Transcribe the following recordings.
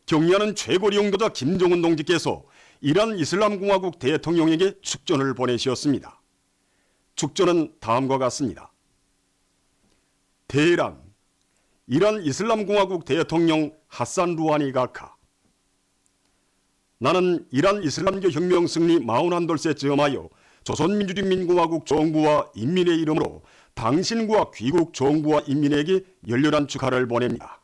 경의하는 최고리 용도자 김정은 동지께서 이란 이슬람공화국 대통령에게 축전을 보내시었습니다. 축전은 다음과 같습니다. 테헤란, 이란 이슬람공화국 대통령 하산 루하니 가카. 나는 이란 이슬람교 혁명 승리 41돌째 즈음하여 조선민주주의인민공화국 정부와 인민의 이름으로 당신과 귀국 정부와 인민에게 열렬한 축하를 보냅니다.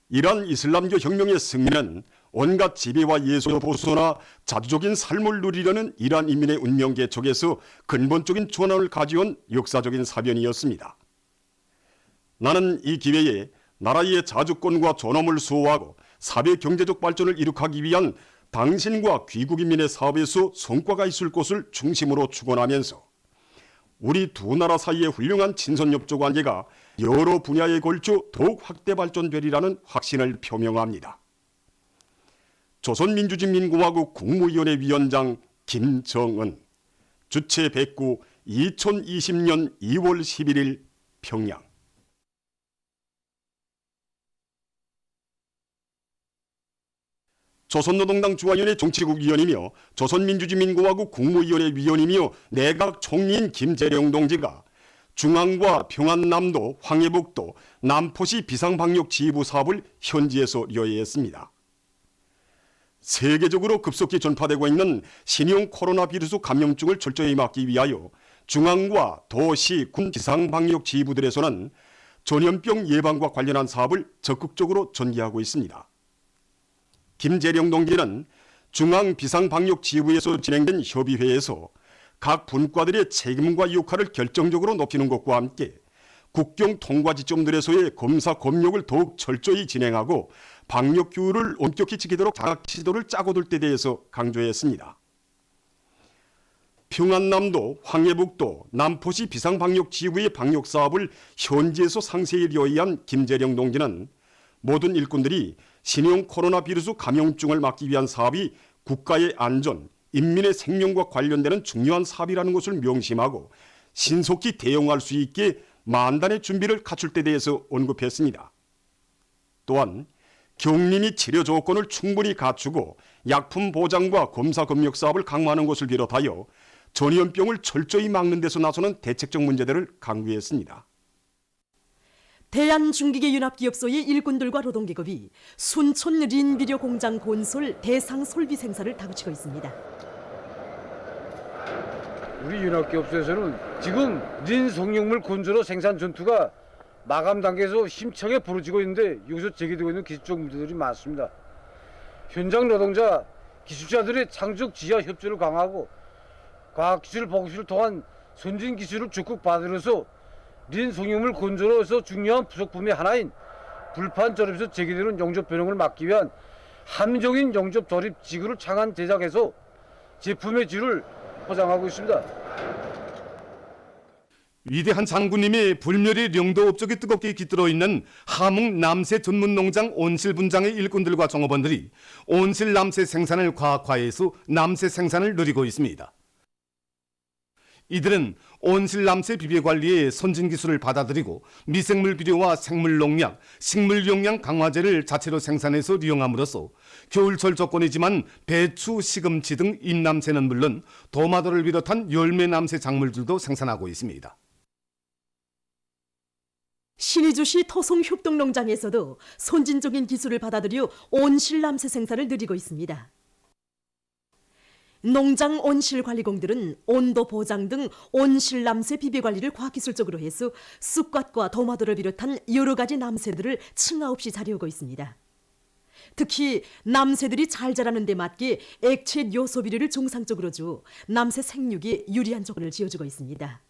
이란 이슬람교 혁명의 승리는 온갖 지배와 예수로 벗어나 자주적인 삶을 누리려는 이란 인민의 운명 개척에서 근본적인 전환을 가져온 역사적인 사변이었습니다. 나는 이 기회에 나라의 자주권과 존엄을 수호하고 사회 경제적 발전을 이룩하기 위한 당신과 귀국 인민의 사업에서 성과가 있을 것을 중심으로 축원하면서 우리 두 나라 사이의 훌륭한 친선협조 관계가 여러 분야에 걸쳐 더욱 확대 발전되리라는 확신을 표명합니다. 조선민주주의인민공화국 국무위원회 위원장 김정은, 주최 109 2020년 2월 11일 평양. 조선노동당 중앙위원회 정치국위원이며 조선민주주의인민공화국 국무위원회 위원이며 내각 총리인 김재룡 동지가 중앙과 평안남도, 황해북도, 남포시 비상방역지휘부 사업을 현지에서 요해했습니다. 세계적으로 급속히 전파되고 있는 신형 코로나 비루스 감염증을 철저히 막기 위하여 중앙과 도시, 군 비상방역지휘부들에서는 전염병 예방과 관련한 사업을 적극적으로 전개하고 있습니다. 김재룡 동지는 중앙비상방역지휘부에서 진행된 협의회에서 각 분과들의 책임과 역할을 결정적으로 높이는 것과 함께 국경 통과 지점들에서의 검사 검역을 더욱 철저히 진행하고 방역 규율을 엄격히 지키도록 장학 지도를 짜고둘 때 대해서 강조했습니다. 평안남도, 황해북도, 남포시 비상방역지휘부의 방역사업을 현지에서 상세히 요의한 김재룡 동지는 모든 일꾼들이 신형 코로나 비루스 감염증을 막기 위한 사업이 국가의 안전, 인민의 생명과 관련되는 중요한 사업이라는 것을 명심하고 신속히 대응할 수 있게 만단의 준비를 갖출 때 대해서 언급했습니다. 또한 격리 및 치료 조건을 충분히 갖추고 약품 보장과 검사 검역 사업을 강화하는 것을 비롯하여 전염병을 철저히 막는 데서 나서는 대책적 문제들을 강조했습니다. 대한중기계연합기업소의 일꾼들과 노동계급이 순촌 린비료 공장 건설 대상 설비 생산을 다그치고 있습니다. 우리 연합기업소에서는 지금 린 성형물 건조로 생산 전투가 마감 단계에서 심차게 벌어지고 있는데 여기서 제기되고 있는 기술적 문제들이 많습니다. 현장 노동자, 기술자들의 창작 지하 협조를 강화하고 과학기술 보급을 통한 선진 기술을 적극 받으면서 린 성형물 건조로서 중요한 부속품의 하나인 불판 조립에서 제기되는 용접 변형을 막기 위한 함정인 용접 조립 지구를 창안 제작해서 제품의 질을 보장하고 있습니다. 위대한 장군님이 불멸의 영도 업적에 뜨겁게 깃들어 있는 함흥 남새 전문 농장 온실 분장의 일꾼들과 종업원들이 온실 남새 생산을 과학화해서 남새 생산을 누리고 있습니다. 이들은 온실 남새 비배 관리의 선진 기술을 받아들이고 미생물 비료와 생물 농약, 식물 영양 강화제를 자체로 생산해서 이용함으로써 겨울철 조건이지만 배추, 시금치 등 잎남새는 물론 도마도를 비롯한 열매 남새 작물들도 생산하고 있습니다. 신의주시 토송협동농장에서도 선진적인 기술을 받아들여 온실 남새 생산을 누리고 있습니다. 농장 온실관리공들은 온도 보장 등 온실 남새 비배 관리를 과학기술적으로 해서 쑥갓과 도마도를 비롯한 여러 가지 남새들을 층하 없이 자리우고 있습니다. 특히 남새들이 잘 자라는 데 맞게 액체 요소 비료를 정상적으로 줘 남새 생육에 유리한 조건을 지어주고 있습니다.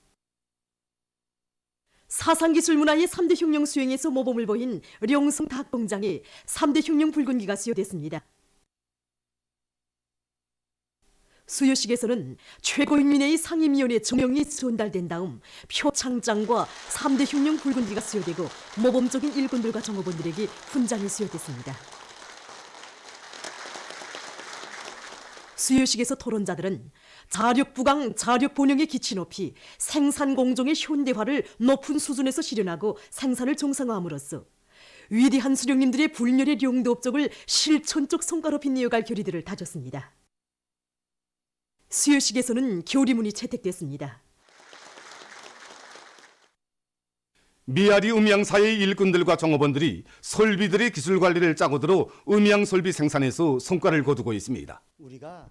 사상기술 문화의 3대 혁명 수행에서 모범을 보인 룡성 닭공장에 3대 혁명 붉은기가 수여됐습니다. 수여식에서는 최고인민회의 상임위원회 조명이 전달된 다음 표창장과 3대 혁명 붉은기가 수여되고 모범적인 일꾼들과 종업원들에게 훈장이 수여됐습니다. 수여식에서 토론자들은 자력부강, 자력본영의 기치 높이 생산 공정의 현대화를 높은 수준에서 실현하고 생산을 정상화함으로써 위대한 수령님들의 불멸의 용도 업적을 실천적 성과로 빛내어갈 결의들을 다졌습니다. 수여식에서는 교리문이 채택됐습니다. 미아리 음양사의 일꾼들과 종업원들이 설비들의 기술 관리를 짜고 들어 음양 설비 생산에서 성과를 거두고 있습니다. 우리가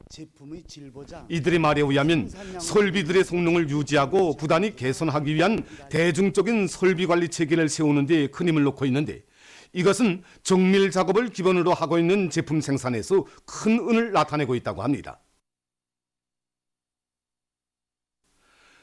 제품의 질 보장, 이들의 말에 의하면 설비들의 성능을 유지하고 부단히 개선하기 위한 대중적인 설비 관리 체계를 세우는 데 큰 힘을 놓고 있는데, 이것은 정밀 작업을 기본으로 하고 있는 제품 생산에서 큰 은을 나타내고 있다고 합니다.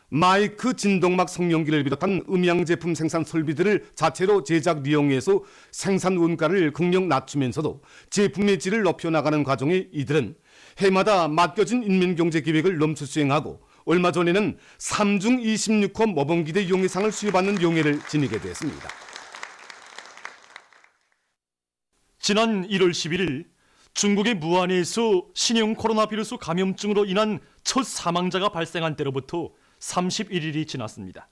마이크 진동막 성형기를 비롯한 음향 제품 생산 설비들을 자체로 제작 이용해서 생산 원가를 극력 낮추면서도 제품의 질을 높여나가는 과정에 이들은 해마다 맡겨진 인민경제기획을 넘쳐 수행하고, 얼마 전에는 3중 26호 모범기대 용해상을 수여받는 용해를 지니게 됐습니다. 지난 1월 11일 중국의 무안에서 신형 코로나 비루스 감염증으로 인한 첫 사망자가 발생한 때로부터 31일이 지났습니다.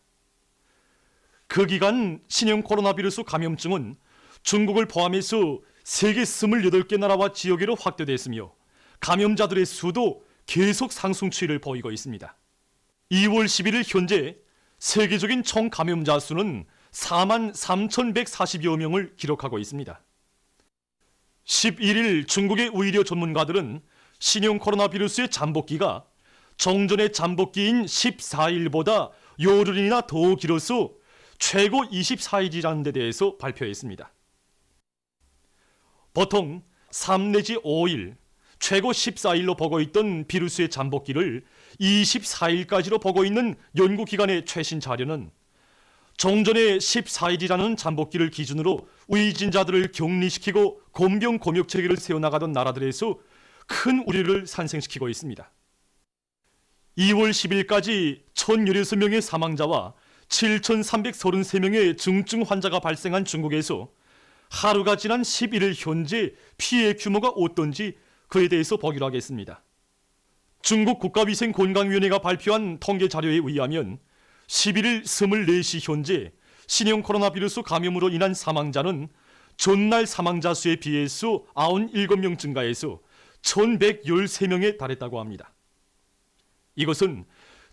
그 기간 신형 코로나 비루스 감염증은 중국을 포함해서 세계 28개 나라와 지역으로 확대됐으며 감염자들의 수도 계속 상승 추이를 보이고 있습니다. 2월 11일 현재 세계적인 총 감염자 수는 43,140여 명을 기록하고 있습니다. 11일 중국의 의료 전문가들은 신형 코로나 비루스의 잠복기가 정전의 잠복기인 14일보다 열흘이나 더 길어서 최고 24일이라는 데 대해서 발표했습니다. 보통 3 내지 5일, 최고 14일로 보고 있던 비루스의 잠복기를 24일까지로 보고 있는 연구기관의 최신 자료는 정전의 14일이라는 잠복기를 기준으로 의진자들을 격리시키고 곤병 검역 체계를 세워나가던 나라들에서 큰 우려를 산생시키고 있습니다. 2월 10일까지 1,016명의 사망자와 7,333명의 중증 환자가 발생한 중국에서 하루가 지난 11일 현재 피해 규모가 어떤지 그에 대해서 보기로 하겠습니다. 중국 국가위생건강위원회가 발표한 통계 자료에 의하면 11일 24시 현재 신형 코로나 비루스 감염으로 인한 사망자는 전날 사망자 수에 비해서 97명 증가해서 1,113명에 달했다고 합니다. 이것은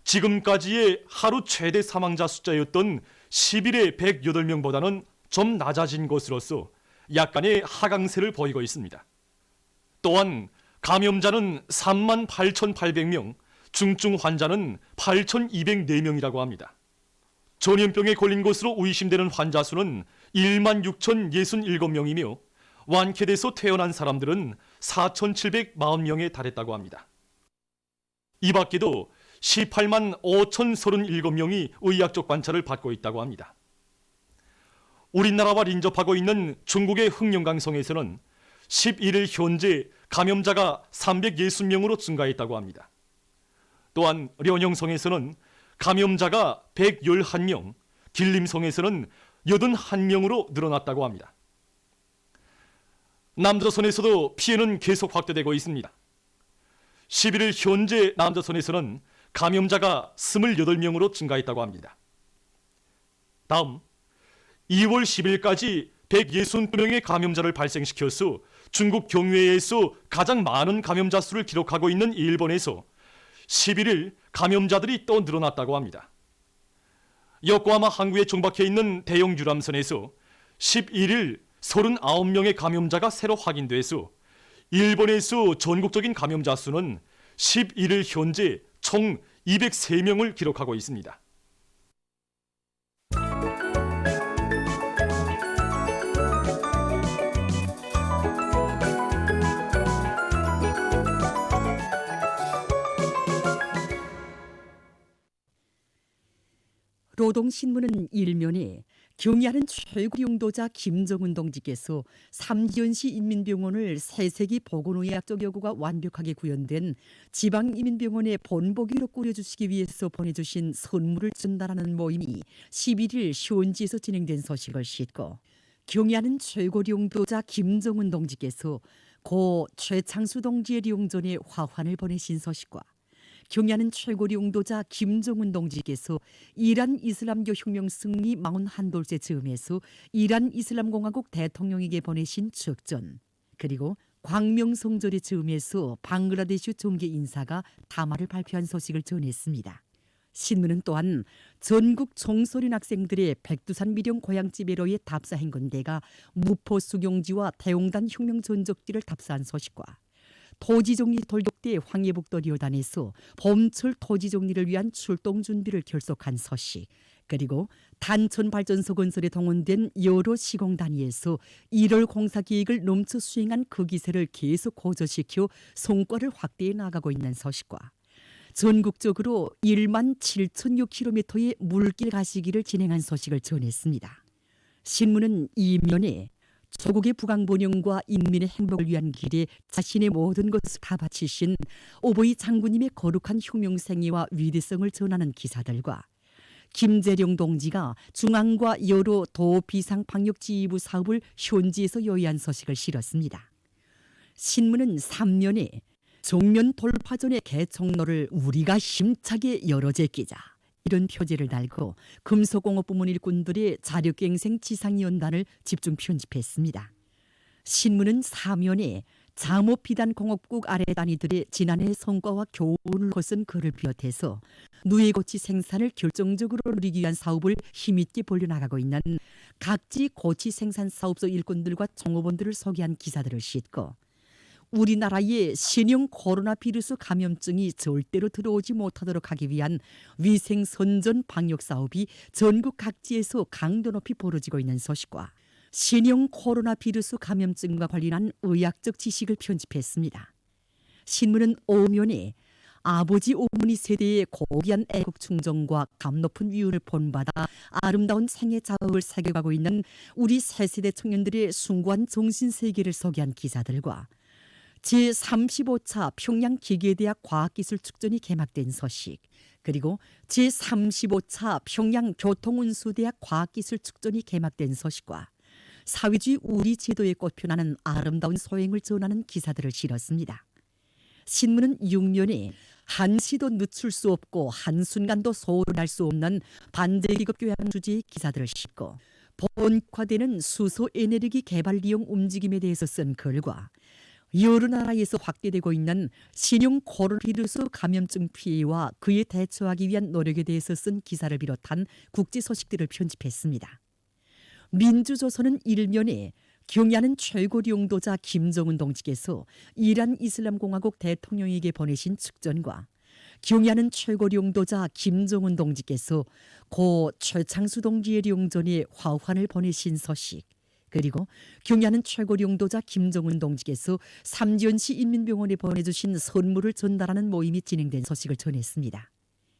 지금까지의 하루 최대 사망자 숫자였던 10일의 108명보다는 좀 낮아진 것으로서 약간의 하강세를 보이고 있습니다. 또한 감염자는 38,800명, 중증 환자는 8,204명이라고 합니다. 전염병에 걸린 것으로 의심되는 환자 수는 16,067명이며 완쾌돼서 퇴원한 사람들은 4,740명에 달했다고 합니다. 이 밖에도 18만 5,037명이 의학적 관찰을 받고 있다고 합니다. 우리나라와 인접하고 있는 중국의 흑룡강성에서는 11일 현재 감염자가 360명으로 증가했다고 합니다. 또한 련영성에서는 감염자가 111명, 길림성에서는 81명으로 늘어났다고 합니다. 남조선에서도 피해는 계속 확대되고 있습니다. 11일 현재 남조선에서는 감염자가 28명으로 증가했다고 합니다. 다음 2월 10일까지 162명의 감염자를 발생시켜서 중국 경외에서 가장 많은 감염자 수를 기록하고 있는 일본에서 11일 감염자들이 또 늘어났다고 합니다. 요코하마 항구에 정박해 있는 대형 유람선에서 11일 39명의 감염자가 새로 확인돼서 일본에서 전국적인 감염자 수는 11일 현재 총 203명을 기록하고 있습니다. 노동신문은 일면에 경의하는 최고 용도자 김정은 동지께서 삼지연시 인민병원을 세세기 보건의학적 여고가 완벽하게 구현된 지방인민병원의 본보기로 꾸려주시기 위해서 보내주신 선물을 전달하는 모임이 11일 시원지에서 진행된 소식을 싣고, 경의하는 최고 용도자 김정은 동지께서 고 최창수 동지의 룡전에 화환을 보내신 소식과 경야는 최고리 용도자 김정은 동지께서 이란 이슬람교 혁명 승리 41돌째 즈음에서 이란 이슬람공화국 대통령에게 보내신 축전, 그리고 광명성절의 즈음에서 방글라데시 종교 인사가 담화를 발표한 소식을 전했습니다. 신문은 또한 전국 청소년 학생들의 백두산 미령 고향집에로의 답사 행군대가 무포 수경지와 대용단 혁명 전적지를 답사한 소식과 토지정리 돌격대 황해북도 리어단에서 봄철 토지정리를 위한 출동 준비를 결속한 소식, 그리고 단천 발전소 건설에 동원된 여러 시공 단위에서 1월 공사 계획을 넘쳐 수행한 그 기세를 계속 고조시켜 성과를 확대해 나가고 있는 소식과 전국적으로 1만 7,006km의 물길 가시기를 진행한 소식을 전했습니다. 신문은 이면에 조국의 부강번영과 인민의 행복을 위한 길에 자신의 모든 것을 다 바치신 오보이 장군님의 거룩한 혁명생애와 위대성을 전하는 기사들과 김재룡 동지가 중앙과 여러 도비상방역지휘부 사업을 현지에서 요의한 소식을 실었습니다. 신문은 3면에 정면 돌파전의 개청로를 우리가 힘차게 열어 제끼자, 이런 표제를 달고 금속공업부문 일꾼들의 자력갱생 지상위원단을 집중 편집했습니다. 신문은 4면에 잠옷비단공업국 아래 단위들의 지난해 성과와 교훈을 거둔 글을 비롯해서 누에고치 생산을 결정적으로 누리기 위한 사업을 힘있게 벌려나가고 있는 각지 고치 생산 사업소 일꾼들과 종업원들을 소개한 기사들을 싣고 우리나라에 신형 코로나 비루스 감염증이 절대로 들어오지 못하도록 하기 위한 위생 선전 방역 사업이 전국 각지에서 강도 높이 벌어지고 있는 소식과 신형 코로나 비루스 감염증과 관련한 의학적 지식을 편집했습니다. 신문은 오면에 아버지 어머니 세대의 고귀한 애국 충정과 감 높은 위훈을 본받아 아름다운 생애 자업을 새겨가고 있는 우리 새 세대 청년들의 숭고한 정신세계를 소개한 기사들과 제35차 평양 기계대학 과학기술축전이 개막된 소식, 그리고 제35차 평양 교통운수대학 과학기술축전이 개막된 소식과 사회주의 우리 제도에 꽃피우는 아름다운 소행을 전하는 기사들을 실었습니다. 신문은 6면에 한시도 늦출 수 없고 한순간도 소홀할 수 없는 반대기급 교양 주제의 기사들을 싣고 본과되는 수소 에너지 개발 이용 움직임에 대해서 쓴 글과 여러 나라에서 확대되고 있는 신형 코로나 비루스 감염증 피해와 그에 대처하기 위한 노력에 대해서 쓴 기사를 비롯한 국제 소식들을 편집했습니다. 민주조선은 1면에 경야는 최고리 용도자 김정은 동지께서 이란 이슬람공화국 대통령에게 보내신 축전과 경야는 최고리 용도자 김정은 동지께서 고 최창수 동지의 영전에 화환을 보내신 소식, 그리고 경야는 최고리 용도자 김정은 동지께서 삼지연시 인민병원에 보내주신 선물을 전달하는 모임이 진행된 소식을 전했습니다.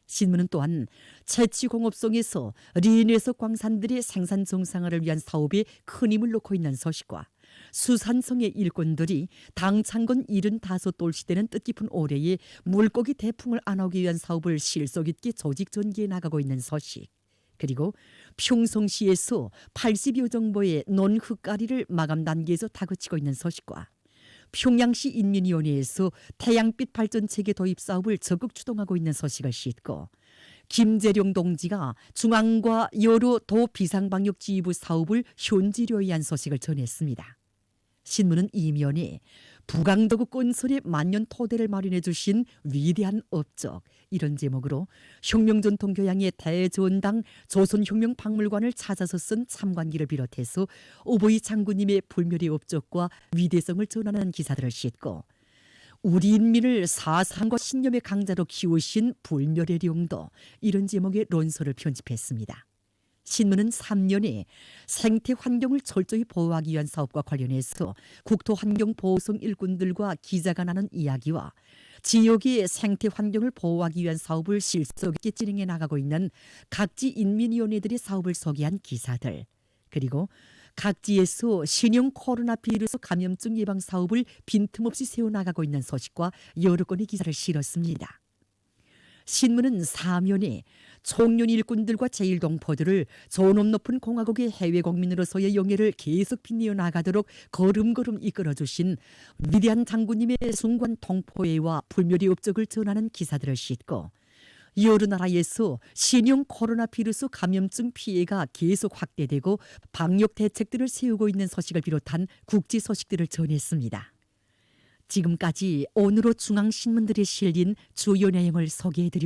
신문은 또한 채취공업성에서 리인회석 광산들의 생산 정상화를 위한 사업에 큰 힘을 놓고 있는 소식과 수산성의 일꾼들이 당창건 75돌 시대는 뜻깊은 올해에 물고기 대풍을 안아오기 위한 사업을 실속 있게 조직 전개해 나가고 있는 소식, 그리고 평성시에서 80여 정보의 논흙가리를 마감 단계에서 다그치고 있는 소식과 평양시 인민위원회에서 태양빛 발전체계 도입 사업을 적극 추동하고 있는 소식을 싣고 김재룡 동지가 중앙과 여러 도 비상방역지휘부 사업을 현지로 위한 소식을 전했습니다. 신문은 이면에 부강도구 건설의 만년 토대를 마련해 주신 위대한 업적, 이런 제목으로 혁명전통교양의 대전당 조선혁명박물관을 찾아서 쓴 참관기를 비롯해서 오보이 장군님의 불멸의 업적과 위대성을 전하는 기사들을 싣고 우리 인민을 사상과 신념의 강자로 키우신 불멸의 용도, 이런 제목의 논설을 편집했습니다. 신문은 3년에 생태 환경을 철저히 보호하기 위한 사업과 관련해서 국토환경보호성 일꾼들과 기자가 나눈 이야기와 지역의 생태 환경을 보호하기 위한 사업을 실속 있게 진행해 나가고 있는 각지 인민위원회들의 사업을 소개한 기사들, 그리고 각지에서 신형 코로나 비루스 감염증 예방 사업을 빈틈없이 세워나가고 있는 소식과 여러 건의 기사를 실었습니다. 신문은 사면에 총련 일꾼들과 제1동포들을 존엄 높은 공화국의 해외 국민으로서의 영예를 계속 빛내어 나가도록 걸음걸음 이끌어주신 위대한 장군님의 숭고한 통포애와 불멸의 업적을 전하는 기사들을 싣고 여러 나라에서 신형 코로나 바이러스 감염증 피해가 계속 확대되고 방역 대책들을 세우고 있는 소식을 비롯한 국제 소식들을 전했습니다. 지금까지 오늘의 중앙신문들에 실린 주요 내용을 소개해드렸습니다.